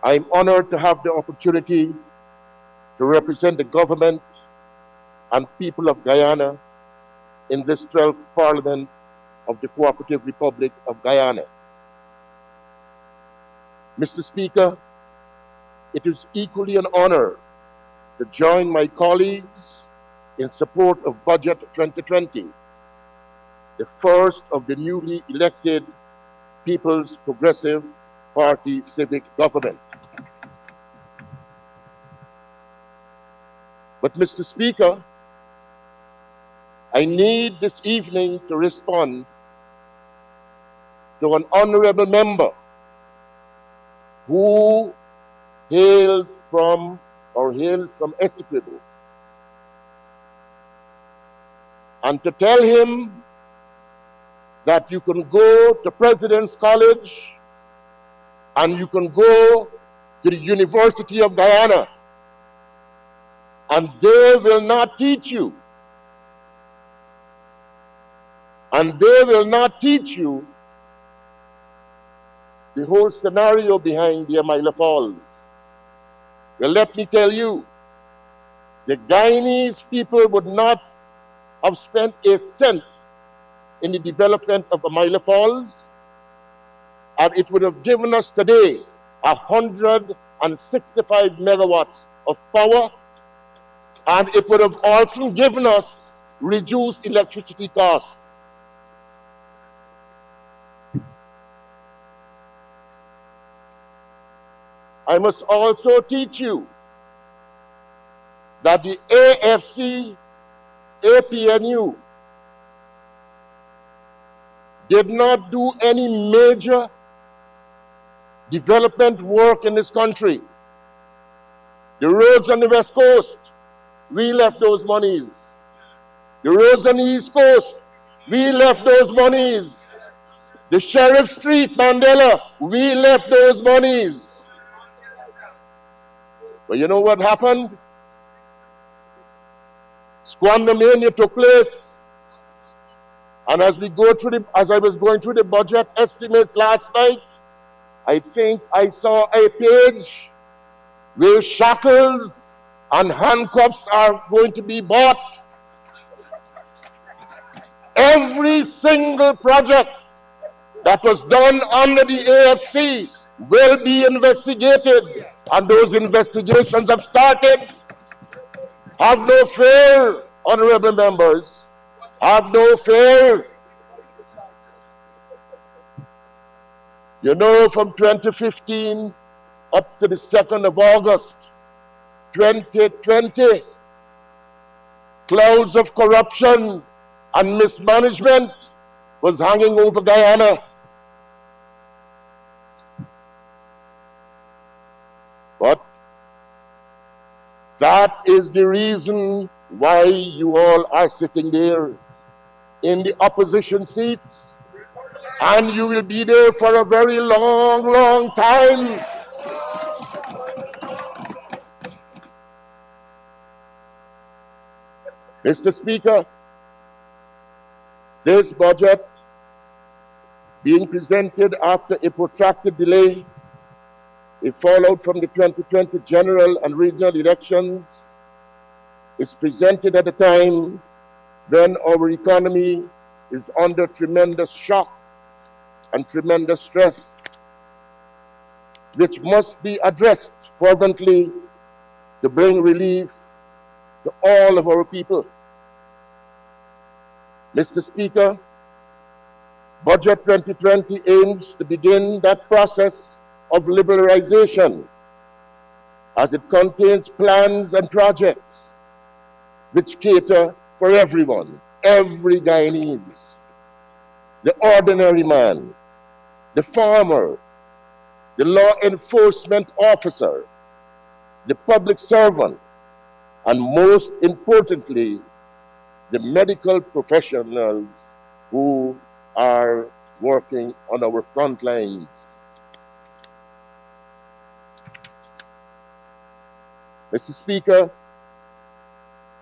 I'm honored to have the opportunity to represent the government and people of Guyana in this 12th Parliament of the Cooperative Republic of Guyana. Mr. Speaker, it is equally an honor to join my colleagues in support of Budget 2020, the first of the newly elected People's Progressive Party civic government. But Mr. Speaker, I need this evening to respond to an honorable member who hailed from Essequibo, and to tell him that you can go to President's College and you can go to the University of Guyana, and they will not teach you. And they will not teach you the whole scenario behind the Amila Falls. Well, let me tell you, the Guyanese people would not have spent a cent in the development of Amila Falls, and it would have given us today 165 megawatts of power, and it would have also given us reduced electricity costs. I must also teach you that the AFC APNU did not do any major development work in this country. The roads on the West Coast, we left those monies. The roads on the East Coast, we left those monies. The Sheriff Street, Mandela, we left those monies. But you know what happened? Squandermania took place. And as I was going through the budget estimates last night, I think I saw a page where shackles and handcuffs are going to be bought. Every single project that was done under the AFC will be investigated, and those investigations have started. Have no fear, honorable members. Have no fear. You know, from 2015 up to the 2nd of August, 2020, clouds of corruption and mismanagement was hanging over Guyana. But that is the reason why you all are sitting there in the opposition seats, and you will be there for a very long, long time. Mr. Speaker, this budget being presented after a protracted delay, a fallout from the 2020 general and regional elections, is presented at a time when our economy is under tremendous shock and tremendous stress, which must be addressed fervently to bring relief to all of our people. Mr. Speaker, Budget 2020 aims to begin that process of liberalization, as it contains plans and projects which cater for everyone, every Guyanese, the ordinary man, the farmer, the law enforcement officer, the public servant, and most importantly, the medical professionals who are working on our front lines. Mr. Speaker,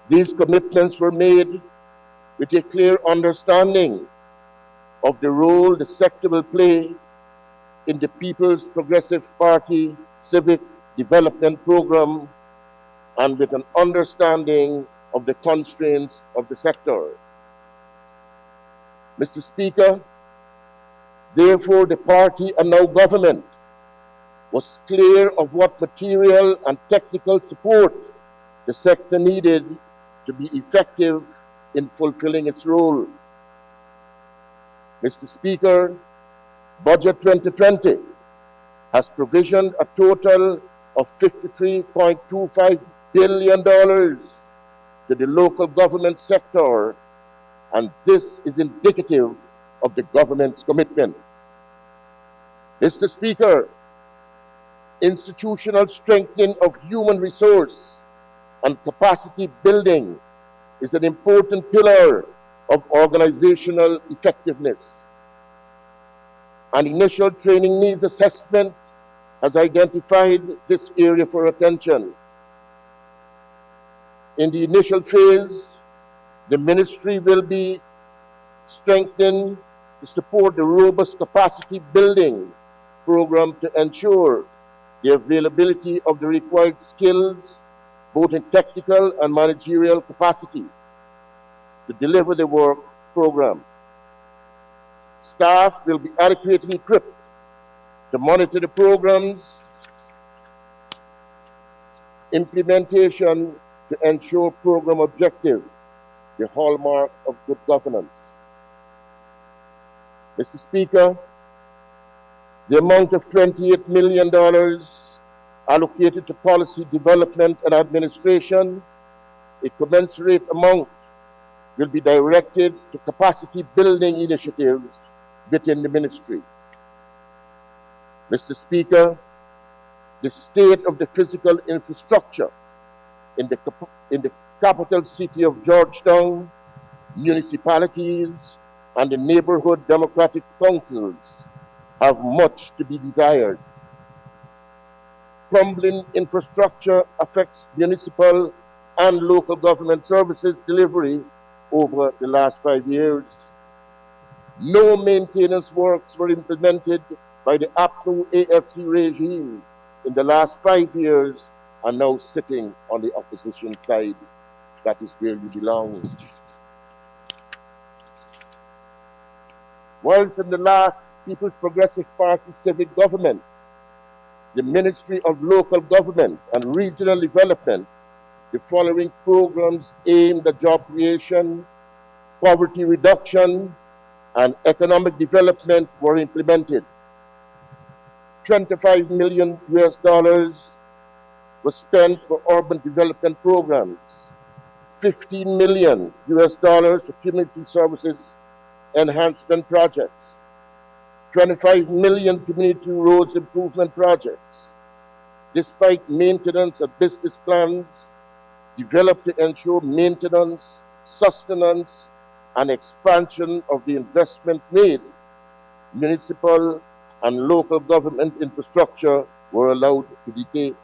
these commitments were made with a clear understanding of the role the sector will play in the People's Progressive Party Civic Development Program and with an understanding of the constraints of the sector. Mr. Speaker, therefore the party and now government was clear of what material and technical support the sector needed to be effective in fulfilling its role. Mr. Speaker, Budget 2020 has provisioned a total of $53.25 billion to the local government sector, and this is indicative of the government's commitment. Mr. Speaker, institutional strengthening of human resource and capacity building is an important pillar of organizational effectiveness. An initial training needs assessment has identified this area for attention. In the initial phase, the ministry will be strengthened to support the robust capacity building program to ensure the availability of the required skills, both in technical and managerial capacity, to deliver the work program. Staff will be adequately equipped to monitor the program's implementation to ensure program objectives, the hallmark of good governance. Mr. Speaker, the amount of $28 million allocated to policy development and administration, a commensurate amount will be directed to capacity building initiatives within the ministry. Mr. Speaker, the state of the physical infrastructure in the capital city of Georgetown, municipalities, and the neighborhood democratic councils have much to be desired. Crumbling infrastructure affects municipal and local government services delivery over the last 5 years. No maintenance works were implemented by the APNU AFC regime in the last 5 years and now sitting on the opposition side. That is where you belong. Whilst in the last People's Progressive Party civic government, the Ministry of Local Government and Regional Development, the following programs aimed at job creation, poverty reduction, and economic development were implemented. $25 million was spent for urban development programs, $15 million for community services enhancement projects, 25 million community roads improvement projects. Despite maintenance and business plans developed to ensure maintenance, sustenance, and expansion of the investment made, municipal and local government infrastructure were allowed to decay.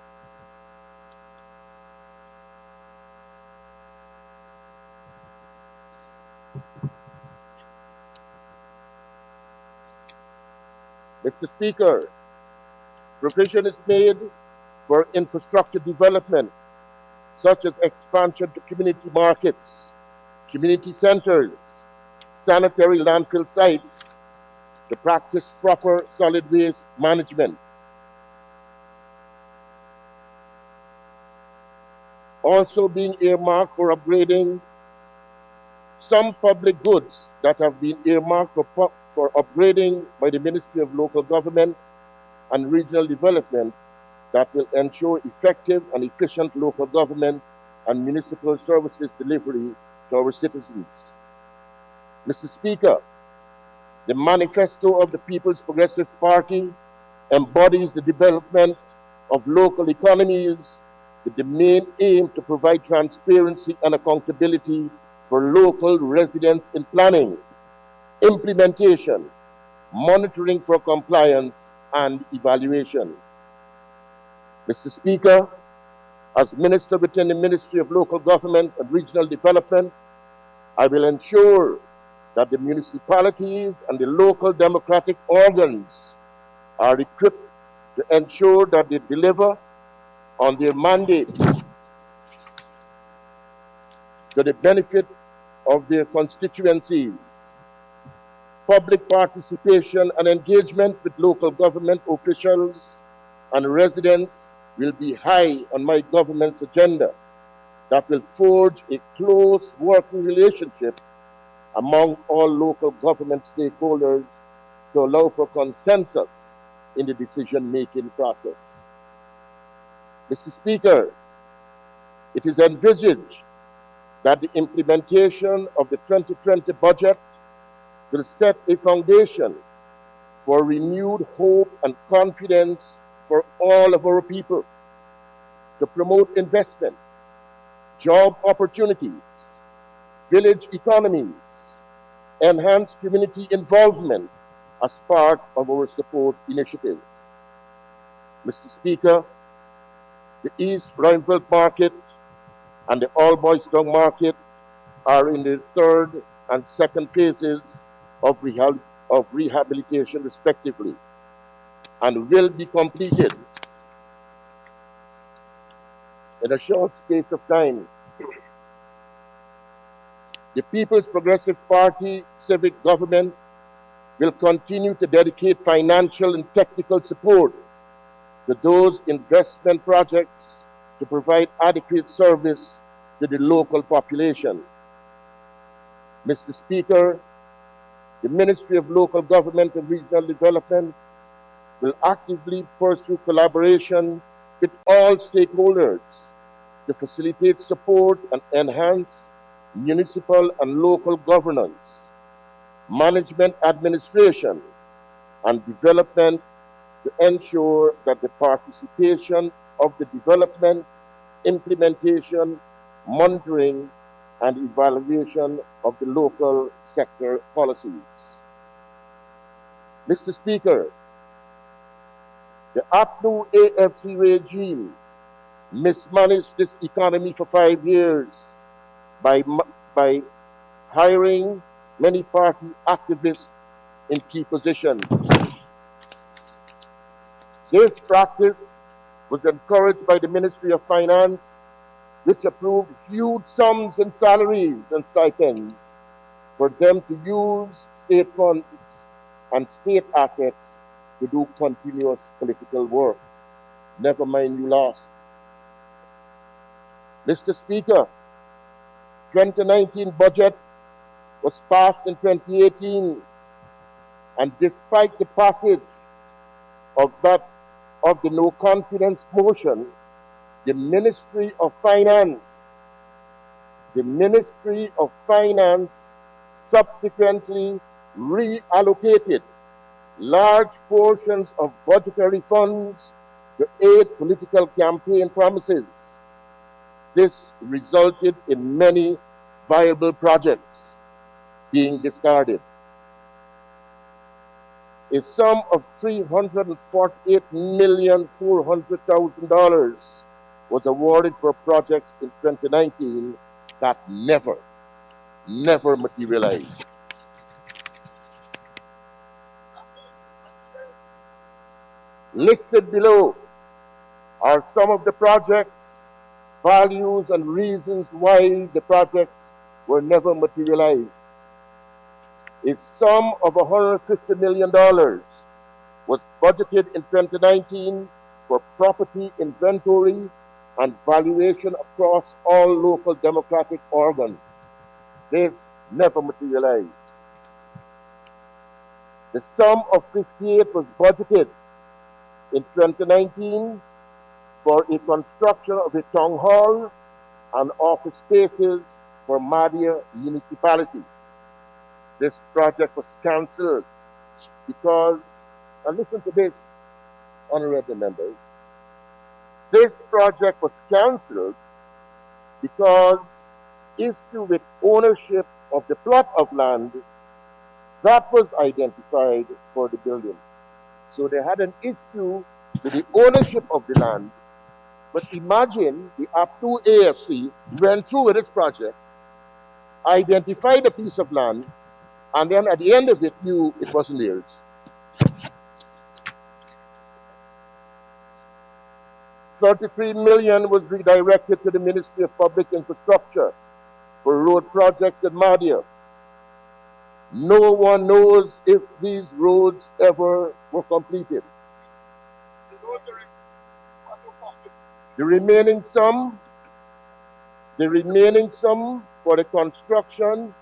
Mr. Speaker, provision is made for infrastructure development, such as expansion to community markets, community centers, sanitary landfill sites, to practice proper solid waste management. Also being earmarked for upgrading some public goods that have been earmarked for upgrading by the Ministry of Local Government and Regional Development that will ensure effective and efficient local government and municipal services delivery to our citizens. Mr. Speaker, the manifesto of the People's Progressive Party embodies the development of local economies with the main aim to provide transparency and accountability for local residents in planning, implementation, monitoring for compliance, and evaluation. Mr. Speaker, as Minister within the Ministry of Local Government and Regional Development, I will ensure that the municipalities and the local democratic organs are equipped to ensure that they deliver on their mandate to the benefit of their constituencies. Public participation and engagement with local government officials and residents will be high on my government's agenda that will forge a close working relationship among all local government stakeholders to allow for consensus in the decision-making process. Mr. Speaker, it is envisaged that the implementation of the 2020 budget will set a foundation for renewed hope and confidence for all of our people to promote investment, job opportunities, village economies, enhance community involvement as part of our support initiatives. Mr. Speaker, the East Rheinveld Market and the All-Boys-Town Market are in the third and second phases of rehabilitation respectively and will be completed in a short space of time. The People's Progressive Party civic government will continue to dedicate financial and technical support to those investment projects to provide adequate service to the local population. Mr. Speaker, the Ministry of Local Government and Regional Development will actively pursue collaboration with all stakeholders to facilitate support and enhance municipal and local governance, management administration, and development to ensure that the participation of the development, implementation, monitoring, and evaluation of the local sector policies. Mr. Speaker, the APNU AFC regime mismanaged this economy for 5 years by hiring many party activists in key positions. This practice was encouraged by the Ministry of Finance, which approved huge sums in salaries and stipends for them to use state funds and state assets to do continuous political work. Never mind you lost. Mr. Speaker, 2019 budget was passed in 2018, and despite the passage of the no confidence motion, the Ministry of Finance subsequently reallocated large portions of budgetary funds to aid political campaign promises. This resulted in many viable projects being discarded. A sum of $348,400,000 was awarded for projects in 2019 that never materialized. Listed below are some of the projects, values, and reasons why the projects were never materialized. A sum of $150 million was budgeted in 2019 for property inventory and valuation across all local democratic organs. This never materialized. The sum of $58 was budgeted in 2019 for a construction of a town hall and office spaces for Madia municipality. This project was cancelled because, and listen to this, honorable members, this project was cancelled because issue with ownership of the plot of land that was identified for the building. So they had an issue with the ownership of the land. But imagine the APNU AFC went through with this project, identified a piece of land, and then at the end of it knew it wasn't theirs. 33 million was redirected to the Ministry of Public Infrastructure for road projects in Madhya. No one knows if these roads ever were completed. The remaining sum for the construction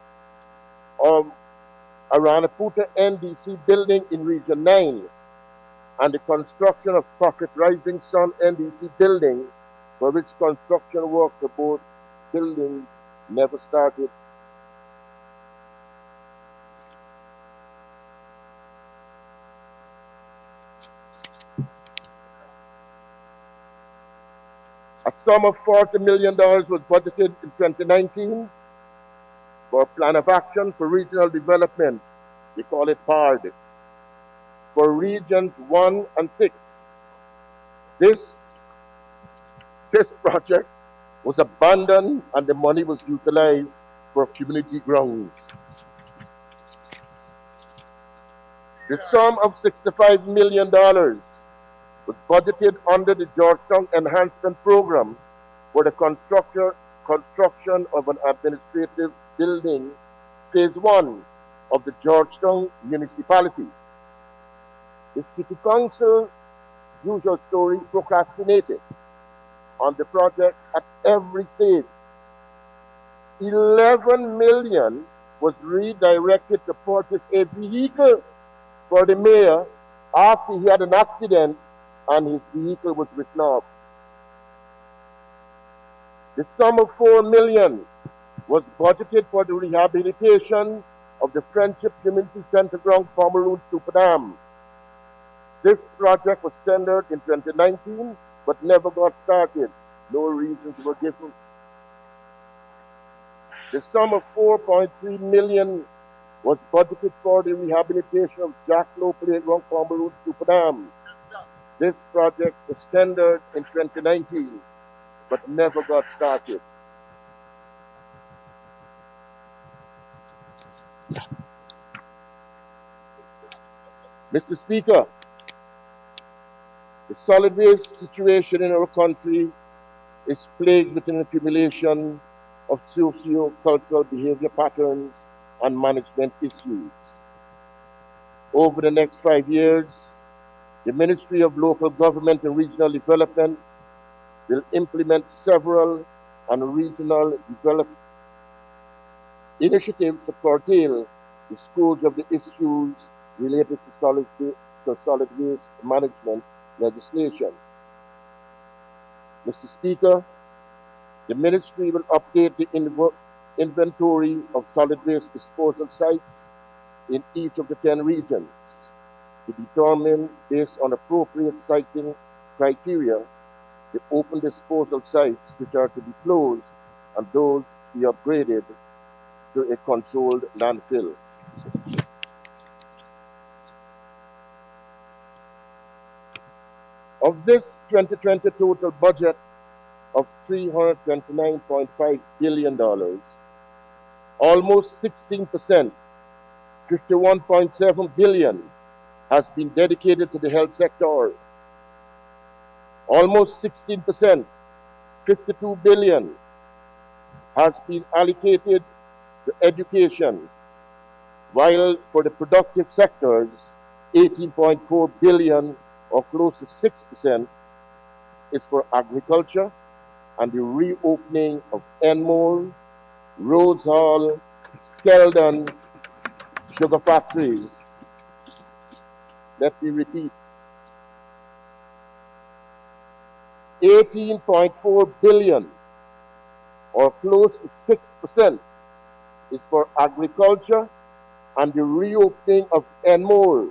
of Aranaputa NDC building in Region 9 and the construction of Prophet Rising Sun NDC building, for which construction work for both buildings never started. A sum of $40 million was budgeted in 2019 for a plan of action for regional development. We call it PARD, for regions 1 and 6. This project was abandoned and the money was utilized for community grounds. The sum of $65 million was budgeted under the Georgetown Enhancement Program for the construction of an administrative building, Phase 1 of the Georgetown Municipality. The City Council, usual story, procrastinated on the project at every stage. 11 million was redirected to purchase a vehicle for the mayor after he had an accident and his vehicle was written off. The sum of 4 million was budgeted for the rehabilitation of the Friendship Community Center ground Pomeroon Super Dam. This project was tendered in 2019 but never got started. No reasons were given. The sum of 4.3 million was budgeted for the rehabilitation of Jack Low Playground Pomeroon Super Dam. This project was tendered in 2019 but never got started. Mr. Speaker, the solid waste situation in our country is plagued with an accumulation of socio-cultural behavior patterns and management issues. Over the next 5 years, the Ministry of Local Government and Regional Development will implement several regional development initiatives to curtail the scourge of the issues related to solid waste management legislation. Mr. Speaker, the Ministry will update the inventory of solid waste disposal sites in each of the 10 regions to determine, based on appropriate siting criteria, the open disposal sites which are to be closed and those to be upgraded to a controlled landfill. Of this 2020 total budget of $329.5 billion, almost 16%, $51.7 billion, has been dedicated to the health sector. Almost 16%, $52 billion, has been allocated to education, while for the productive sectors, $18.4 billion, or close to 6%, is for agriculture and the reopening of Enmore, Rose Hall, Skeldon sugar factories. Let me repeat. $18.4 billion, or close to 6%, is for agriculture and the reopening of Enmore,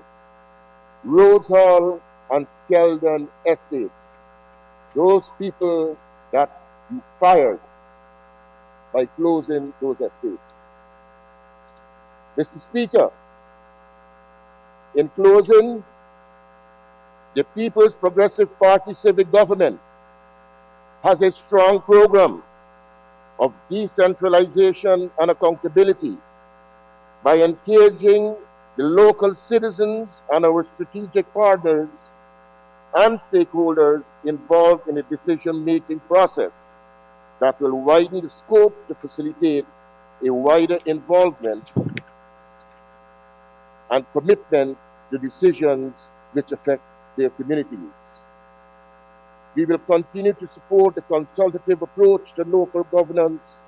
Rose Hall, and Skeldon estates. Those people that you fired by closing those estates. Mr. Speaker, in closing, the People's Progressive Party civic government has a strong program of decentralization and accountability by engaging the local citizens and our strategic partners and stakeholders involved in the decision-making process that will widen the scope to facilitate a wider involvement and commitment to decisions which affect their communities. We will continue to support the consultative approach to local governance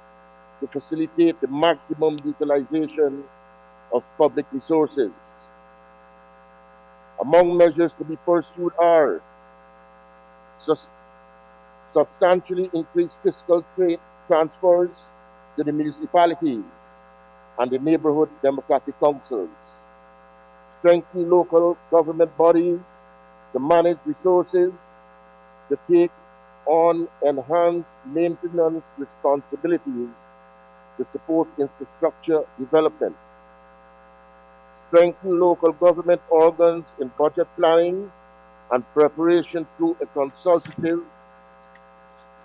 to facilitate the maximum utilization of public resources. Among measures to be pursued are substantially increased fiscal trade transfers to the municipalities and the neighborhood democratic councils, strengthen local government bodies to manage resources, to take on enhanced maintenance responsibilities to support infrastructure development, strengthen local government organs in budget planning and preparation through a consultative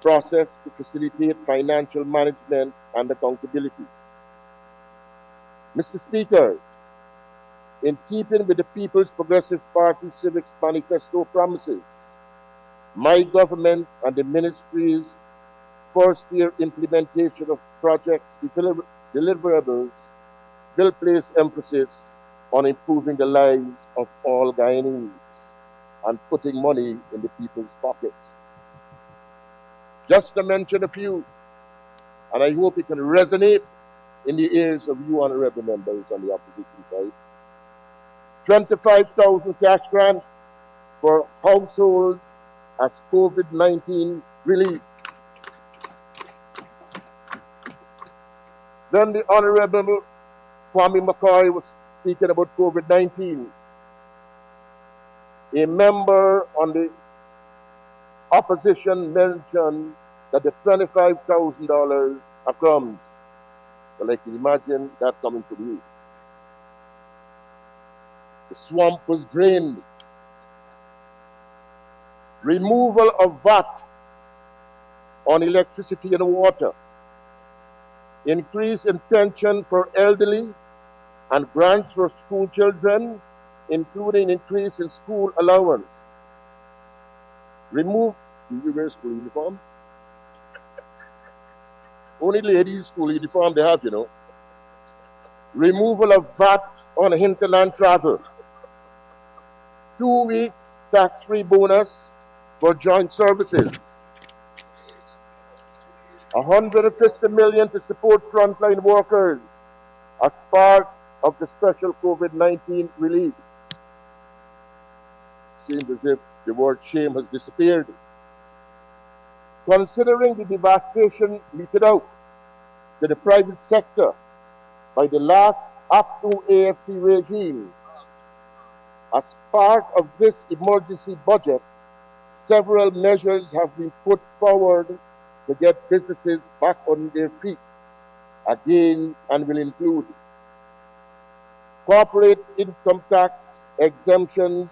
process to facilitate financial management and accountability. Mr. Speaker, in keeping with the People's Progressive Party Civics Manifesto promises, my government and the ministry's first-year implementation of project deliverables will place emphasis on improving the lives of all Guyanese and putting money in the people's pockets. Just to mention a few, and I hope it can resonate in the ears of you honorable members on the opposition side. 25,000 cash grant for households as COVID-19 relief. Then the Honorable Kwame McCoy was speaking about COVID-19. A member on the opposition mentioned that the $25,000 are crumbs. Well, I can imagine that coming from you. The swamp was drained. Removal of VAT on electricity and water. Increase in pension for elderly and grants for school children, including increase in school allowance. Do you wear school uniform? Only ladies' school uniform they have, you know. Removal of VAT on hinterland travel. 2 weeks tax-free bonus for joint services. 150 million to support frontline workers as part of the special COVID-19 relief. Seems as if the word shame has disappeared. Considering the devastation meted out to the private sector by the last up-to AFC regime, as part of this emergency budget, several measures have been put forward to get businesses back on their feet again, and will include corporate income tax exemptions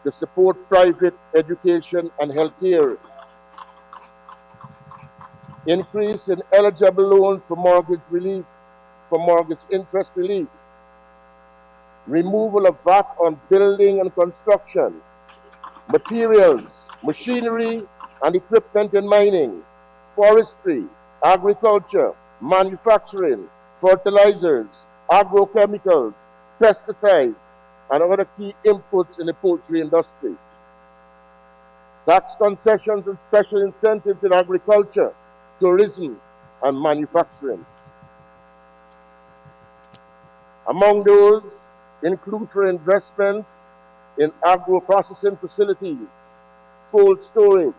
to support private education and healthcare, increase in eligible loans for mortgage relief, for mortgage interest relief, removal of VAT on building and construction, materials, machinery and equipment in mining, forestry, agriculture, manufacturing, fertilizers, agrochemicals, pesticides, and other key inputs in the poultry industry. Tax concessions and special incentives in agriculture, tourism, and manufacturing. Among those include for investments in agro-processing facilities, cold storage,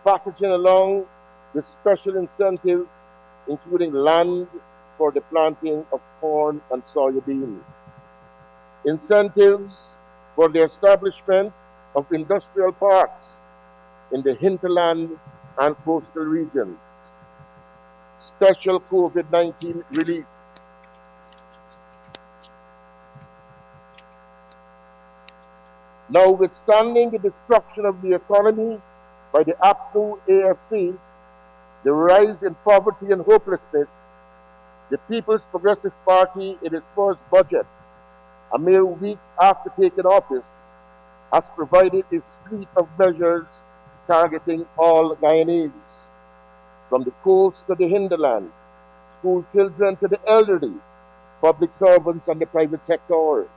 packaging, along with special incentives including land for the planting of corn and soybean. Incentives for the establishment of industrial parks in the hinterland and coastal regions. Special COVID-19 relief. Notwithstanding the destruction of the economy by the up-to AFC, the rise in poverty and hopelessness, the People's Progressive Party, in its first budget, a mere week after taking office, has provided a suite of measures targeting all Guyanese, from the coast to the hinterland, school children to the elderly, public servants and the private sector.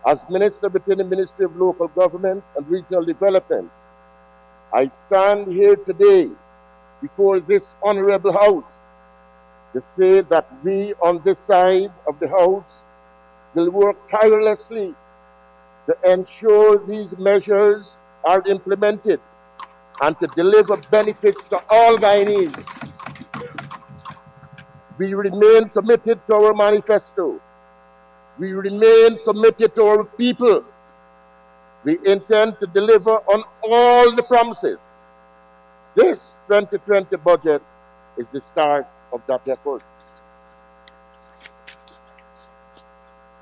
As Minister within the Ministry of Local Government and Regional Development, I stand here today before this honorable House to say that we on this side of the House will work tirelessly to ensure these measures are implemented and to deliver benefits to all Guyanese. We remain committed to our manifesto. We remain committed to our people. We intend to deliver on all the promises. This 2020 budget is the start of that effort.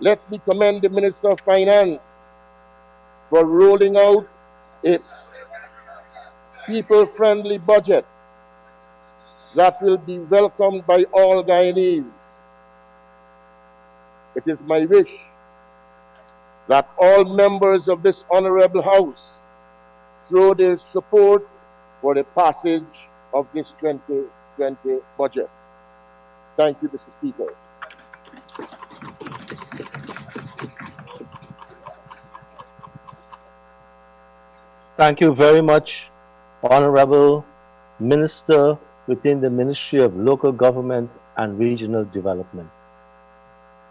Let me commend the Minister of Finance for rolling out a people-friendly budget that will be welcomed by all Guyanese. It is my wish that all members of this honorable House throw their support for the passage of this 2020 budget. Thank you, Mr. Speaker. Thank you very much, Honorable Minister within the Ministry of Local Government and Regional Development.